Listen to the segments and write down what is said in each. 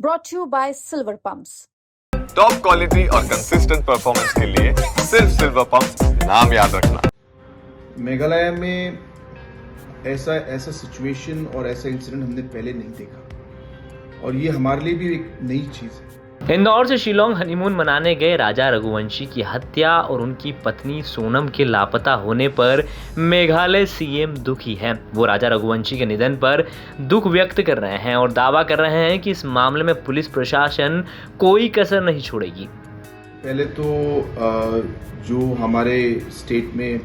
brought to you by Silver Pumps. Top quality और consistent performance के लिए सिर्फ सिल्वर पंप्स नाम याद रखना। मेघालय में ऐसा सिचुएशन और ऐसा इंसिडेंट हमने पहले नहीं देखा और ये हमारे लिए भी एक नई चीज़ है। इंदौर से शिलोंग हनीमून मनाने गए राजा रघुवंशी की हत्या और उनकी पत्नी सोनम के लापता होने पर मेघालय सीएम दुखी हैं। वो राजा रघुवंशी के निधन पर दुख व्यक्त कर रहे हैं और दावा कर रहे हैं कि इस मामले में पुलिस प्रशासन कोई कसर नहीं छोड़ेगी। पहले तो जो हमारे स्टेट में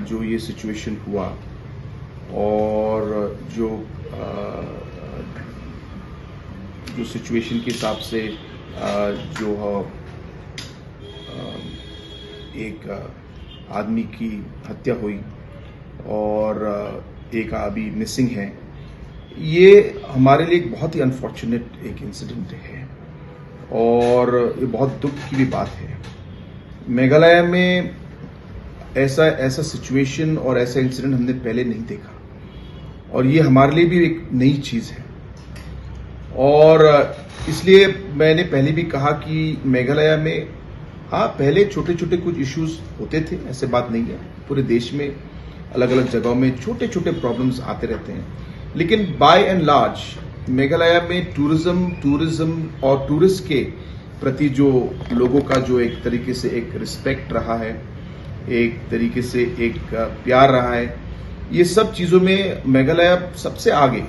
जो ये सिचुएशन हुआ और जो सिचुएशन के हिसाब से जो एक आदमी की हत्या हुई और एक अभी मिसिंग है, ये हमारे लिए एक बहुत ही अनफॉर्चुनेट एक इंसिडेंट है और ये बहुत दुख की भी बात है। मेघालय में ऐसा सिचुएशन और ऐसा इंसिडेंट हमने पहले नहीं देखा और ये हमारे लिए भी एक नई चीज़ है और इसलिए मैंने पहले भी कहा कि मेघालय में पहले छोटे छोटे कुछ इश्यूज होते थे, ऐसे बात नहीं है। पूरे देश में अलग अलग जगहों में छोटे छोटे प्रॉब्लम्स आते रहते हैं, लेकिन बाय एंड लार्ज मेघालय में टूरिज्म और टूरिस्ट के प्रति जो लोगों का जो एक तरीके से एक रिस्पेक्ट रहा है, एक तरीके से एक प्यार रहा है, ये सब चीज़ों में मेघालय सबसे आगे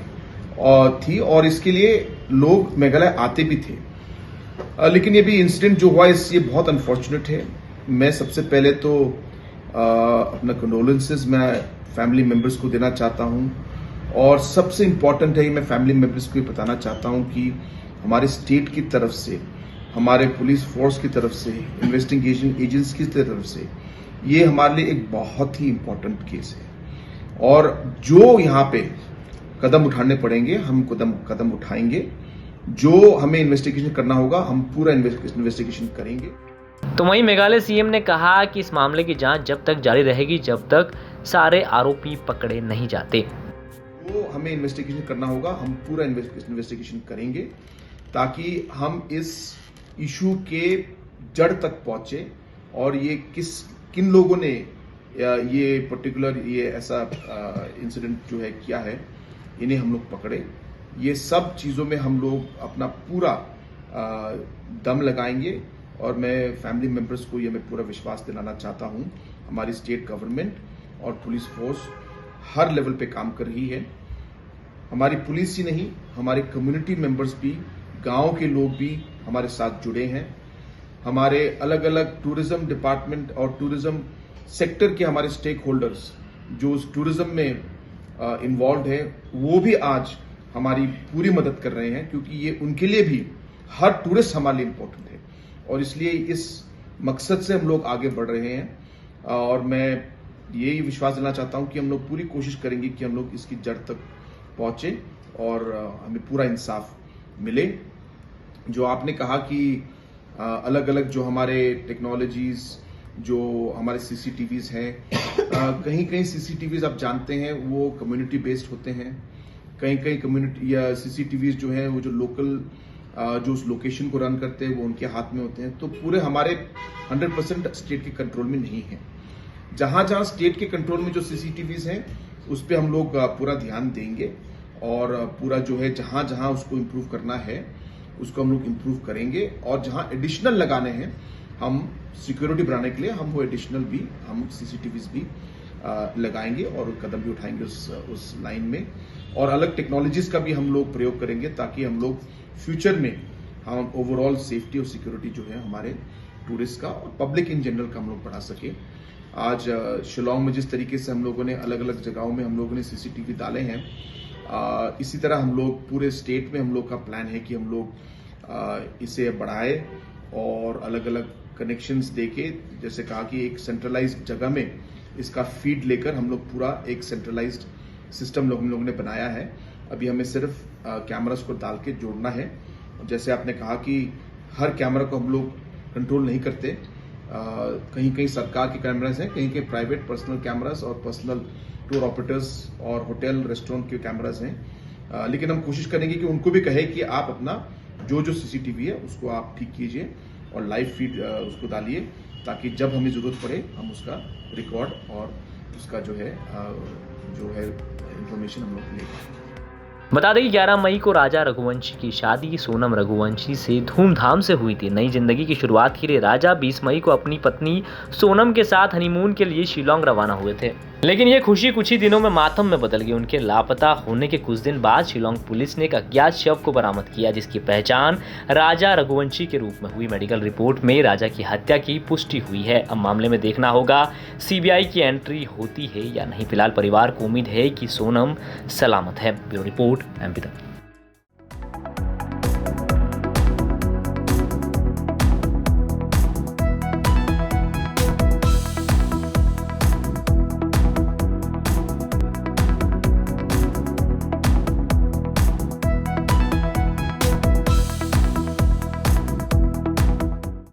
थी और इसके लिए लोग मेघालय आते भी थे। लेकिन ये भी इंसिडेंट जो हुआ ये बहुत अनफॉर्चुनेट है। मैं सबसे पहले तो अपना कंडोलेंसेस मैं फैमिली मेंबर्स को देना चाहता हूं और सबसे इम्पॉर्टेंट है कि मैं फैमिली मेंबर्स को ये बताना चाहता हूं कि हमारे स्टेट की तरफ से, हमारे पुलिस फोर्स की तरफ से, इन्वेस्टिगेशन एजेंट्स की तरफ से ये हमारे लिए एक बहुत ही इम्पॉर्टेंट केस है और जो यहाँ पे कदम उठाने पड़ेंगे हम कदम उठाएंगे। जो हमें इन्वेस्टिगेशन करना होगा हम पूरा इन्वेस्टिगेशन करेंगे। तो वहीं मेघालय सीएम ने कहा कि इस मामले की जांच जब तक जारी रहेगी जब तक सारे आरोपी पकड़े नहीं जाते। जो हमें इन्वेस्टिगेशन करना होगा हम पूरा इन्वेस्टिगेशन करेंगे ताकि हम इस इशू के जड़ तक पहुंचे और ये किन लोगों ने ये पर्टिकुलर ये ऐसा इंसिडेंट जो है किया है, इन्हें हम लोग पकड़े। ये सब चीज़ों में हम लोग अपना पूरा दम लगाएंगे और मैं फैमिली मेंबर्स को ये मैं पूरा विश्वास दिलाना चाहता हूँ। हमारी स्टेट गवर्नमेंट और पुलिस फोर्स हर लेवल पे काम कर रही है। हमारी पुलिस ही नहीं, हमारे कम्युनिटी मेंबर्स भी, गांव के लोग भी हमारे साथ जुड़े हैं। हमारे अलग अलग टूरिज्म डिपार्टमेंट और टूरिज्म सेक्टर के हमारे स्टेक होल्डर्स जो उस टूरिज्म में इन्वॉल्व है वो भी आज हमारी पूरी मदद कर रहे हैं, क्योंकि ये उनके लिए भी हर टूरिस्ट हमारे लिए इम्पोर्टेंट है और इसलिए इस मकसद से हम लोग आगे बढ़ रहे हैं और मैं यही विश्वास देना चाहता हूं कि हम लोग पूरी कोशिश करेंगे कि हम लोग इसकी जड़ तक पहुंचे और हमें पूरा इंसाफ मिले। जो आपने कहा कि अलग अलग जो हमारे टेक्नोलॉजीज, जो हमारे सीसीटीवीज हैं, कहीं कहीं सीसीटीवीज आप जानते हैं वो कम्युनिटी बेस्ड होते हैं, कहीं कहीं कम्युनिटी या सीसीटीवीज जो हैं वो जो लोकल जो उस लोकेशन को रन करते हैं वो उनके हाथ में होते हैं। तो पूरे हमारे 100% स्टेट के कंट्रोल में नहीं है। जहां जहां स्टेट के कंट्रोल में जो सीसीटीवीज हैं उस पर हम लोग पूरा ध्यान देंगे और पूरा जो है जहां जहां उसको इम्प्रूव करना है उसको हम लोग इम्प्रूव करेंगे और जहां एडिशनल लगाने हैं हम सिक्योरिटी बढ़ाने के लिए हम वो एडिशनल भी हम सीसीटीवीज भी लगाएंगे और कदम भी उठाएंगे उस लाइन में और अलग टेक्नोलॉजीज का भी हम लोग प्रयोग करेंगे ताकि हम लोग फ्यूचर में हम ओवरऑल सेफ्टी और सिक्योरिटी जो है हमारे टूरिस्ट का और पब्लिक इन जनरल का हम लोग बढ़ा सके। आज शिलोंग में जिस तरीके से हम लोगों ने अलग अलग जगहों में हम लोगों ने सीसीटीवी डाले हैं, इसी तरह हम लोग पूरे स्टेट में हम लोग का प्लान है कि हम लोग इसे बढ़ाए और अलग अलग कनेक्शंस देके, जैसे कहा कि एक सेंट्रलाइज्ड जगह में इसका फीड लेकर हम लोग पूरा एक सेंट्रलाइज्ड सिस्टम हम लोगों ने बनाया है। अभी हमें सिर्फ कैमरास को डाल के जोड़ना है। जैसे आपने कहा कि हर कैमरा को हम लोग कंट्रोल नहीं करते, कहीं कहीं सरकार के कैमरास हैं, कहीं कहीं प्राइवेट पर्सनल कैमरास और पर्सनल टूर ऑपरेटर्स और होटल रेस्टोरेंट के कैमरास हैं। लेकिन हम कोशिश करेंगे कि उनको भी कहे कि आप अपना जो सीसीटीवी है उसको आप ठीक कीजिए और लाइव फीड उसको डालिए, ताकि जब हमें जरूरत पड़े हम उसका रिकॉर्ड और उसका जो है इंफॉर्मेशन हम लोग ले पाएं। बता दें कि 11 मई को राजा रघुवंशी की शादी सोनम रघुवंशी से धूमधाम से हुई थी। नई जिंदगी की शुरुआत के लिए राजा 20 मई को अपनी पत्नी सोनम के साथ हनीमून के लिए शिलोंग रवाना हुए थे, लेकिन ये खुशी कुछ ही दिनों में मातम में बदल गई। उनके लापता होने के कुछ दिन बाद शिलोंग पुलिस ने एक अज्ञात शव को बरामद किया, जिसकी पहचान राजा रघुवंशी के रूप में हुई। मेडिकल रिपोर्ट में राजा की हत्या की पुष्टि हुई है। अब मामले में देखना होगा सीबीआई की एंट्री होती है या नहीं। फिलहाल परिवार को उम्मीद है कि सोनम सलामत है। ब्यूरो रिपोर्ट एमपी तक।